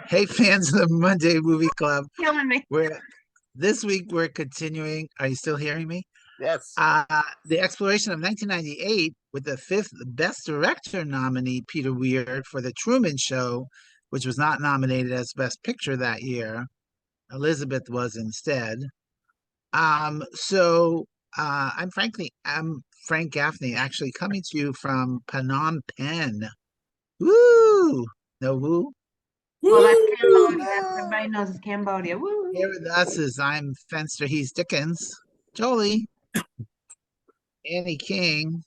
Hey, fans of the Monday Movie Club. Killing me. This week we're continuing. Are you still hearing me? Yes. The exploration of 1998 with the fifth Best Director nominee, Peter Weir, for The Truman Show, which was not nominated as Best Picture that year. Elizabeth was instead. I'm Frank Gaffney, actually coming to you from Phnom Penh. Woo! No woo? Well, that's Cambodia. Everybody knows it's Cambodia. Woo! Here with us is I'm Fenster, he's Dickens. Jolie, Annie King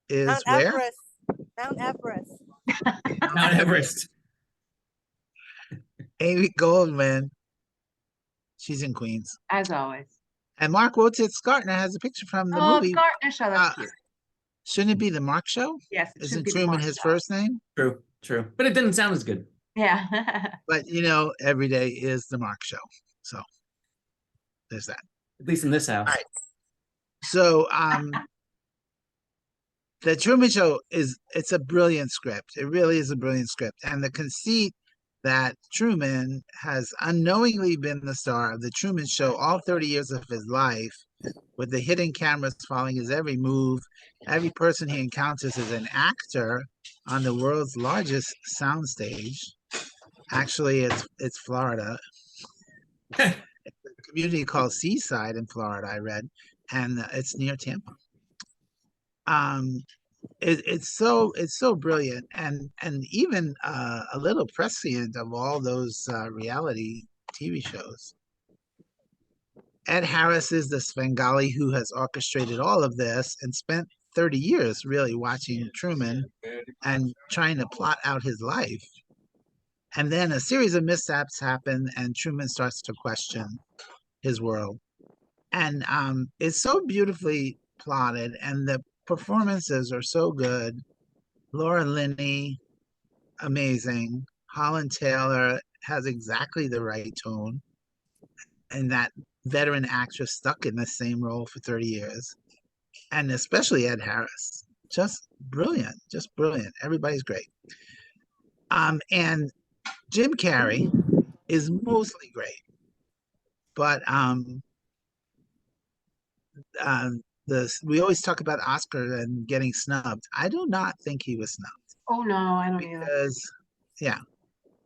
is Mount where? Everest. Mount Everest. Mount Everest. Amy Goldman, she's in Queens. As always. And Mark Wotit-Skartner has a picture from the Oh, movie. Skartner show. That's cute. Shouldn't it be the Mark Show? Yes, it should Isn't be the Truman Mark his Show. first name? True. But it didn't sound as good. Yeah. But every day is the Mark Show. So there's that. At least in this house. All right. So the Truman Show it's a brilliant script. It really is a brilliant script. And the conceit that Truman has unknowingly been the star of the Truman Show all 30 years of his life, with the hidden cameras following his every move. Every person he encounters is an actor on the world's largest soundstage. Actually, it's Florida. It's a community called Seaside in Florida, I read, and it's near Tampa. It's so brilliant and even a little prescient of all those reality TV shows. Ed Harris is the Svengali who has orchestrated all of this and spent 30 years really watching Truman and trying to plot out his life. And then a series of mishaps happen and Truman starts to question his world. And it's so beautifully plotted and the performances are so good. Laura Linney, amazing. Holland Taylor has exactly the right tone. And that veteran actress stuck in the same role for 30 years. And especially Ed Harris. Just brilliant. Everybody's great. And Jim Carrey is mostly great. But we always talk about Oscar and getting snubbed. I do not think he was snubbed. Oh no, I don't either. Because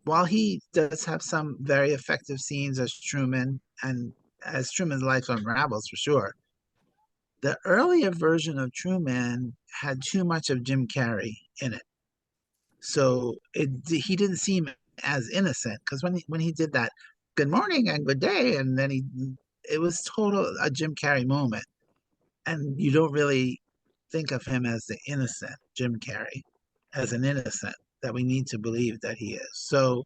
while he does have some very effective scenes as Truman and as Truman's life unravels for sure, the earlier version of Truman had too much of Jim Carrey in it. So he didn't seem as innocent because when he did that good morning and good day and then it was total a Jim Carrey moment. And you don't really think of him as the innocent Jim Carrey, as an innocent that we need to believe that he is. So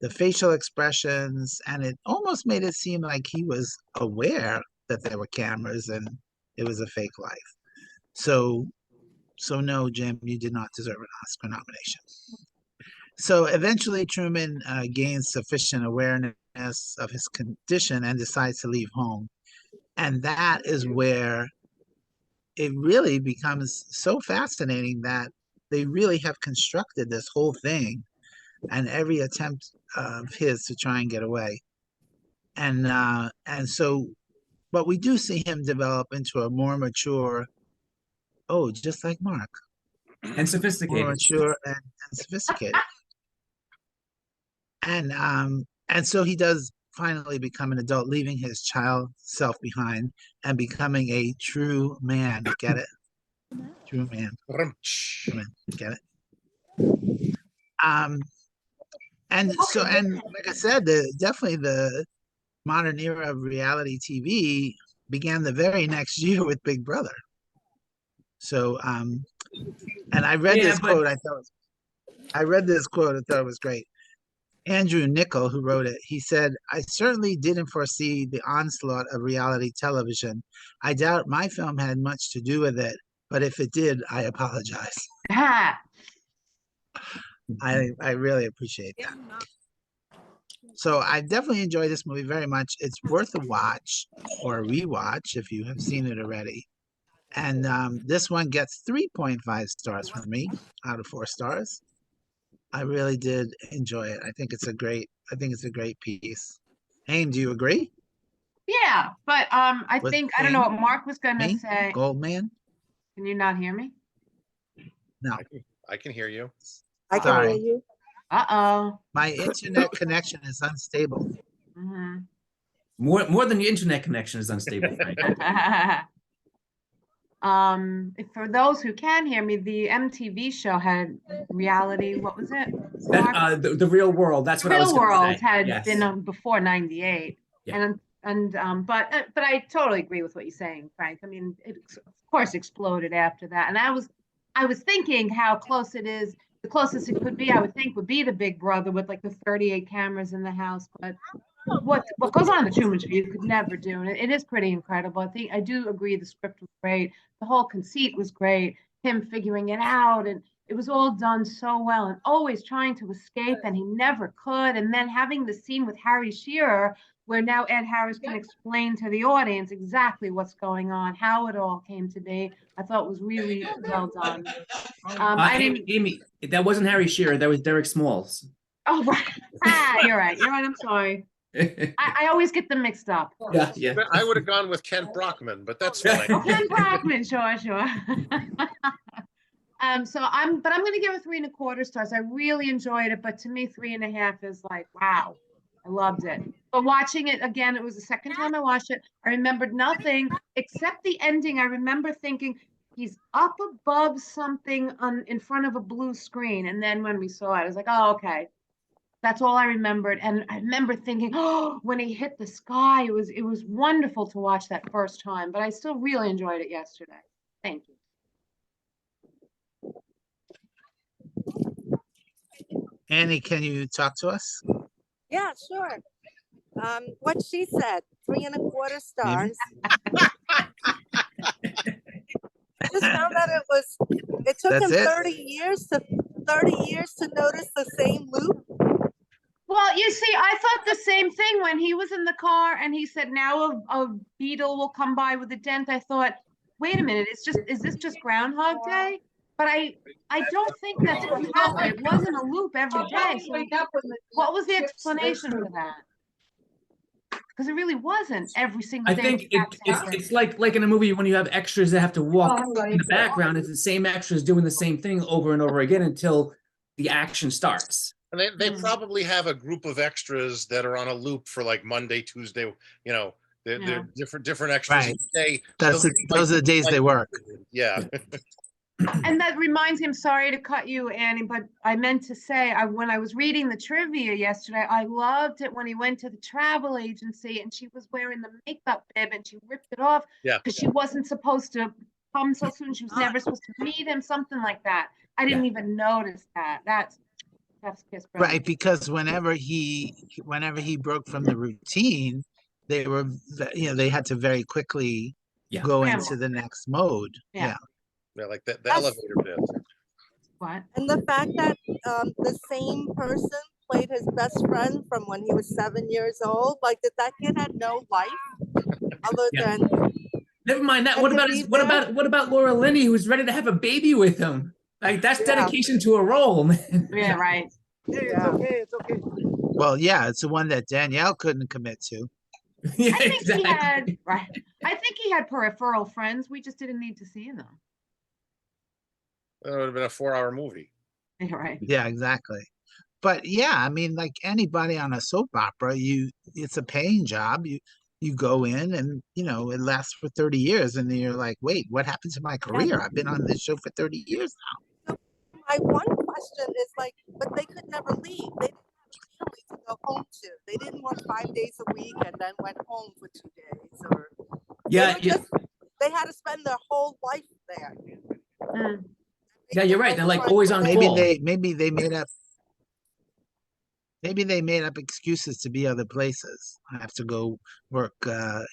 the facial expressions, and it almost made it seem like he was aware that there were cameras and it was a fake life. So no, Jim, you did not deserve an Oscar nomination. So eventually Truman gains sufficient awareness of his condition and decides to leave home. And that is where it really becomes so fascinating that they really have constructed this whole thing and every attempt of his to try and get away. And so, but we do see him develop into a more mature, just like Mark. And sophisticated. More mature and sophisticated. And so he does finally become an adult, leaving his child self behind and becoming a true man. Get it? True man. Get it? And like I said, definitely the modern era of reality TV began the very next year with Big Brother. So, and I read this quote. I read this quote. I thought it was great. Andrew Niccol, who wrote it, he said, "I certainly didn't foresee the onslaught of reality television. I doubt my film had much to do with it, but if it did, I apologize." I really appreciate that. So I definitely enjoy this movie very much. It's worth a watch or a rewatch if you have seen it already. And this one gets 3.5 stars from me out of 4 stars. I really did enjoy it. I think it's a great piece. Aim, do you agree Yeah, but I with think I don't know what Mark was gonna me, say. Goldman? Can you not hear me? No, I can hear you. I can hear sorry. you. Uh-oh. My internet connection is unstable. Mhm. More than your internet connection is unstable, Frank. For those who can hear me, the MTV show had reality. What was it? That Mark? the real world. That's what I was Real going to World say. had Yes. been on before '98, Yeah. but I totally agree with what you're saying, Frank. I mean, it of course exploded after that, and I was thinking how close it is. The closest it could be, I would think, would be the Big Brother with like the 38 cameras in the house. But what goes on in the Truman Show, you could never do, and it is pretty incredible. I do agree the script was great, the whole conceit was great, him figuring it out, and it was all done so well, and always trying to escape, and he never could. And then having the scene with Harry Shearer, where now Ed Harris can explain to the audience exactly what's going on, how it all came to be, I thought was really well done. I Amy, didn't. Amy, that wasn't Harry Shearer. That was Derek Smalls. Oh, right. You're right. You're right. I'm sorry. I always get them mixed up. Yeah. I would have gone with Kent Brockman, but that's Yeah. fine. Ken Brockman, sure. But I'm gonna give it 3.25 stars. I really enjoyed it, but to me, 3.5 is like, wow, I loved it. But watching it again, it was the second time I watched it. I remembered nothing except the ending. I remember thinking he's up above something in front of a blue screen, and then when we saw it, I was like, oh, okay. That's all I remembered. And I remember thinking, oh, when he hit the sky, it was wonderful to watch that first time. But I still really enjoyed it yesterday. Thank you. Annie, can you talk to us? Yeah, sure. What she said, 3.25 stars. I just found out it took That's him it? 30 years to notice the same loop. Well, you see, I thought the same thing when he was in the car and he said, now a beetle will come by with a dent. I thought, wait a minute, is this just Groundhog Day? But I don't think that's what happened. It wasn't a loop every day. So what was the explanation for that? Because it really wasn't every single I day. think it's like in a movie when you have extras that have to walk in the background. It's the same extras doing the same thing over and over again until the action starts. And they probably have a group of extras that are on a loop for like Monday, Tuesday, they're different extras Right. each day. Those are the days they work. Yeah. And that reminds me, I'm sorry to cut you, Annie, but I meant to say, when I was reading the trivia yesterday, I loved it when he went to the travel agency and she was wearing the makeup bib and she ripped it off because she wasn't supposed to come so soon. She was never supposed to meet him, something like that. I didn't even notice that. That's right, because whenever he broke from the routine, they had to very quickly go into the next mode. Yeah. Like the elevator bit. What? And the fact that the same person played his best friend from when he was 7 years old, like that kid had no life other than. Never mind that. What about Laura Linney, who's ready to have a baby with him? Like that's dedication to a role, man. Yeah, right. It's okay. Well, yeah, it's the one that Danielle couldn't commit to. Yeah, I think exactly. I think he had peripheral friends. We just didn't need to see them. That would have been a 4-hour movie. Yeah, right. Yeah, exactly. But yeah, I mean, like anybody on a soap opera, it's a paying job. You go in and it lasts for 30 years and then you're like, wait, what happened to my career? I've been on this show for 30 years now. My one question is but they could never leave. They didn't have a family to go home to. They didn't work 5 days a week and then went home for 2 days, or they had to spend their whole life there. Yeah, you're right. They're like always on maybe call. Maybe they made up excuses to be other places. I have to go work, a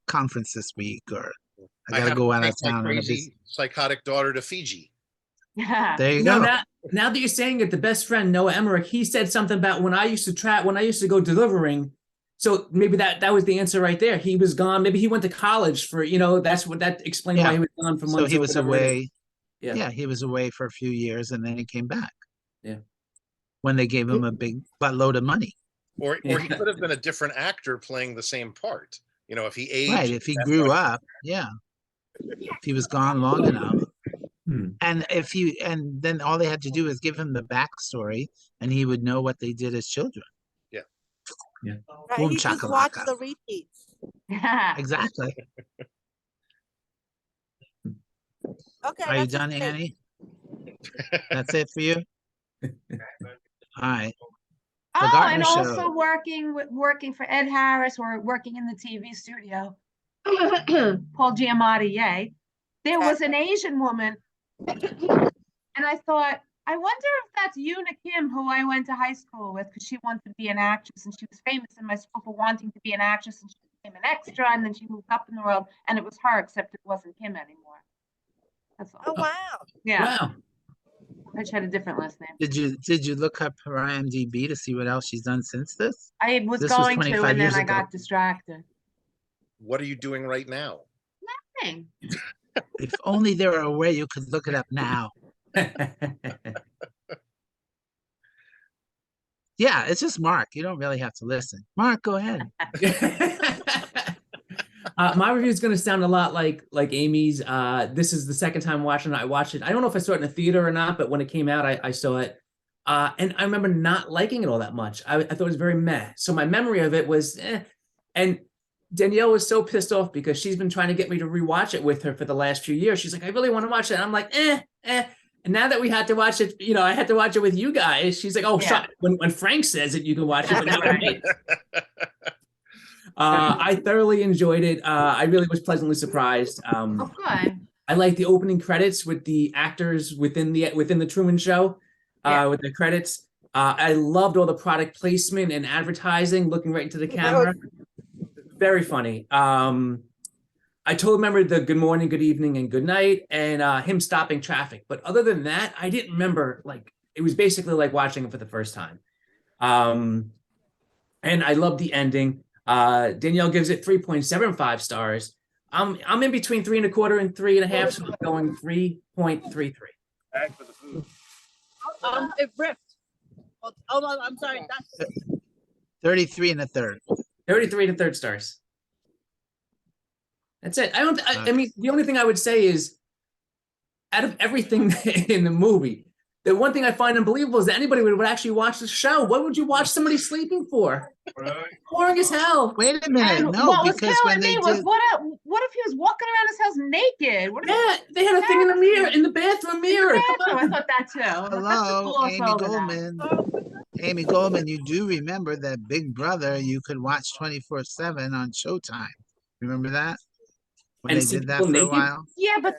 conference this week, or I gotta go out of town. My crazy psychotic daughter to Fiji. Yeah. There you go. Now that you're saying it, the best friend Noah Emmerich, he said something about when I used to go delivering. So maybe that was the answer right there. He was gone. Maybe he went to college for that explained why he was gone for months. So he was away. Yeah, he was away for a few years and then he came back. Yeah. when they gave him a big buttload of money. Or he could have been a different actor playing the same part. You know, if he aged. Right. If he grew up, yeah. If he was gone long enough. And then all they had to do is give him the backstory and he would know what they did as children. Yeah. Yeah. Right, Boom he just watched chakalaka. the repeats. Exactly. Okay, Are you that's done, it. Annie? That's it for you? All right. The Oh, Gartner and Show. also working for Ed Harris or working in the TV studio. Paul Giamatti, yay. There was an Asian woman, and I thought, I wonder if that's Una Kim, who I went to high school with, because she wanted to be an actress, and she was famous in my school for wanting to be an actress, and she became an extra, and then she moved up in the world, and it was her, except it wasn't Kim anymore. That's all. Oh wow. Yeah. Wow. I just had a different last name. Did you look up her IMDb to see what else she's done since this? I was This was going to, 25 and then years I ago. got distracted. What are you doing right now? Nothing. If only there were a way you could look it up now. Yeah, it's just Mark. You don't really have to listen. Mark, go ahead. My review is going to sound a lot like Amy's. This is the second time watching it. I watched it. I don't know if I saw it in a theater or not, but when it came out, I saw it. And I remember not liking it all that much. I thought it was very meh. So my memory of it was And Danielle was so pissed off because she's been trying to get me to rewatch it with her for the last few years. She's like, I really want to watch it. And I'm like, eh. And now that we had to watch it, I had to watch it with you guys. She's like, oh, shut. When Frank says it, you can watch it. But not with me. I thoroughly enjoyed it. I really was pleasantly surprised. Oh, good. I like the opening credits with the actors within the Truman Show, with the credits. I loved all the product placement and advertising, looking right into the camera. Very funny. I totally remember the good morning, good evening, and good night, and him stopping traffic. But other than that, I didn't remember. Like, it was basically like watching it for the first time. And I love the ending. Danielle gives it 3.75 stars. I'm in between 3.25 and 3.5, so I'm going 3.33. It ripped. Oh, I'm sorry. That's 33 and a third. 33 to third stars. That's it. I mean, the only thing I would say is, out of everything in the movie, the one thing I find unbelievable is that anybody would actually watch the show. What would you watch somebody sleeping for? Boring as hell. Wait a minute. And No, what was because killing when they me was did, what if he was walking around his house naked? What if Yeah, they had a thing in the mirror, in the bathroom mirror. Come I on. thought that too. Let's just hello, gloss Amy over that. Goldman. Amy Goldman, you do remember that Big Brother you could watch 24/7 on Showtime. Remember that? When And they see did that people for a naked? while? Yeah, but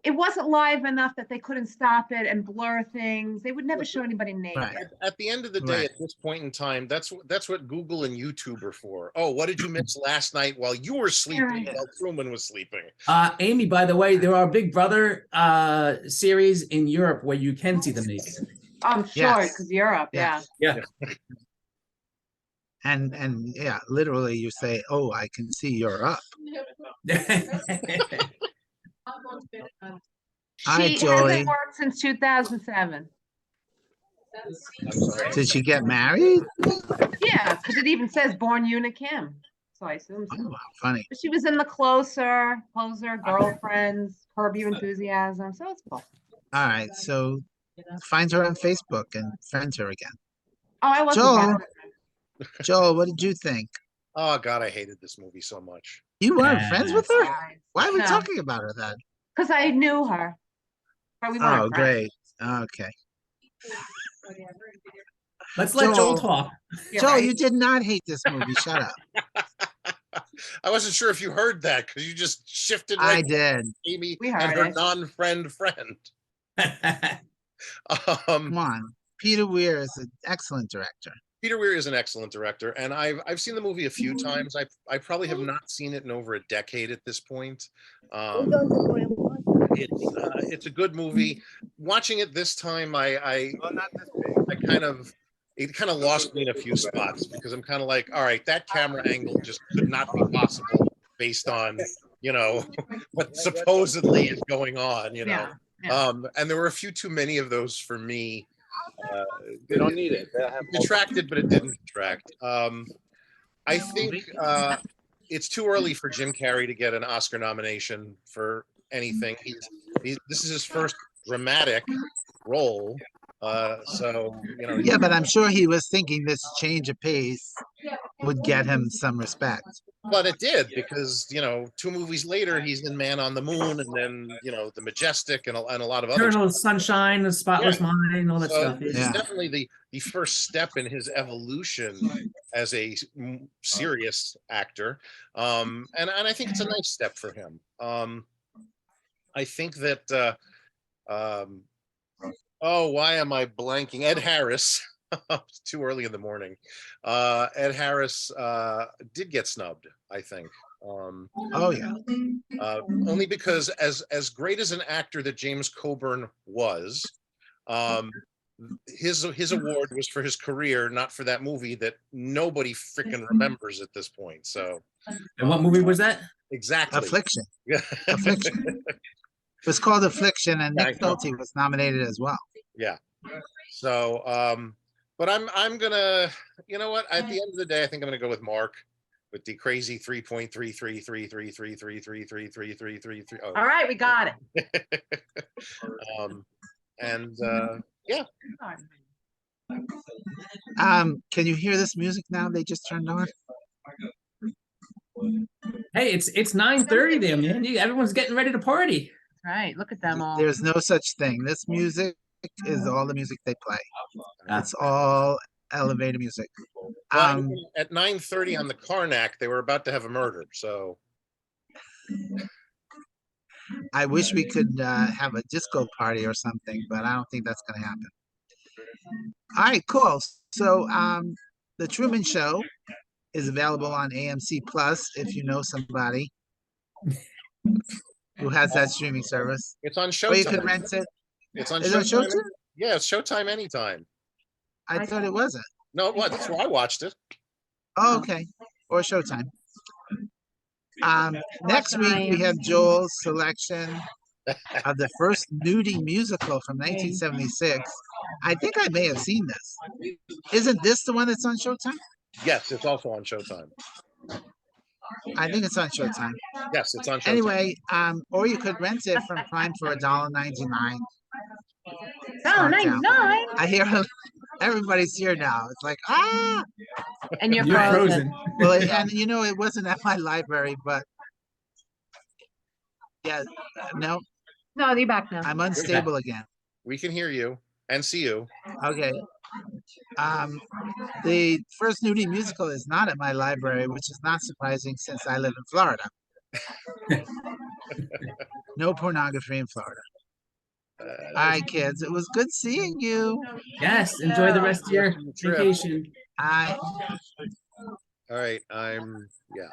it wasn't live enough that they couldn't stop it and blur things. They would never show anybody naked. Right. At the end of the day, Right. at this point in time, that's what Google and YouTube are for. Oh, what did you miss last night while you were sleeping, Right. while Truman was sleeping? Amy, by the way, there are Big Brother series in Europe where you can see them naked. I'm sure, Yes. because Europe, Yes. Yeah. And yeah, literally you say, oh, I can see you're up. Hi, She Joey. hasn't worked since 2007. Did she get married? Yeah, because it even says born Una Kim. So I assume so. Oh, wow, funny. But she was in the Closer, Girlfriends, Curb Your Enthusiasm. So it's cool. All right, so find her on Facebook and friend her again. Oh, I wasn't Joel. bad. Joel, what did you think? Oh God, I hated this movie so much. You weren't friends with her? Why are we No. talking about her then? Because I knew her. But we weren't Oh, friends. great. Okay. Let's let Joel Joel. talk. You're Joel, right. you did not hate this movie. Shut up. I wasn't sure if you heard that because you just shifted I right did. to Amy We and heard her it. non-friend friend. Come on. Peter Weir is an excellent director. Peter Weir is an excellent director, and I've seen the movie a few times. I probably have not seen it in over a decade at this point. It's a good movie. Watching it this time, it kind of lost me in a few spots because I'm kind of like, all right, that camera angle just could not be possible based on what supposedly is going on. Yeah. And there were a few too many of those for me. They don't need it. They have detracted, but it didn't detract. I think it's too early for Jim Carrey to get an Oscar nomination for anything. This is his first dramatic role. So, you know. Yeah, but I'm sure he was thinking this change of pace would get him some respect. But it did, because, you know, 2 movies later, he's in Man on the Moon, and then, you know, The Majestic, and a lot of other Eternal Sunshine, The Spotless Mind, all that So stuff. it's Yeah. definitely the first step in his evolution as a serious actor. And I think it's a nice step for him. I think that oh, why am I blanking? Ed Harris. It's too early in the morning. Ed Harris did get snubbed, I think. Oh yeah. Only because as great as an actor that James Coburn was, his award was for his career, not for that movie that nobody freaking remembers at this point. So, And what movie was that? exactly. Affliction. Affliction. It was called Affliction, and Nick Nolte was nominated as well. Yeah. So, but I'm gonna, you know what? At the end of the day, I think I'm gonna go with Mark with the crazy 3.333333333333. Oh. All right, we got it. And yeah. Can you hear this music now? They just turned on. Hey, it's 9:30 there, man. Everyone's getting ready to party. Right, look at them all. There's no such thing. This music is all the music they play. It's all elevator music. Well, at 9:30 on the Karnak, they were about to have a murder. So I wish we could have a disco party or something, but I don't think that's going to happen. All right, cool. So the Truman Show is available on AMC Plus if you know somebody who has that streaming service. it's on Or you Showtime. could rent it. It's on Is it Showtime. Showtime? Yeah, it's Showtime anytime. I thought it wasn't. No, what? That's why I watched it. Oh, okay. Or Showtime. Next week we have Joel's selection of the first nudie musical from 1976. I think I may have seen this. Isn't this the one that's on Showtime? Yes, it's also on Showtime. I think it's on Showtime. Yes, it's on Showtime. Anyway, or you could rent it from Prime for $1.99. $1.99. I hear everybody's here now. It's like, ah. And you're You're frozen. frozen. Well, and you know, it wasn't at my library, but yeah, no, No, you're back now. I'm unstable again. We can hear you and see you. Okay. The first nudie musical is not at my library, which is not surprising since I live in Florida. No pornography in Florida. All right, kids. It was good seeing you. Yes, enjoy the rest of your Trip. vacation. I All right, yeah.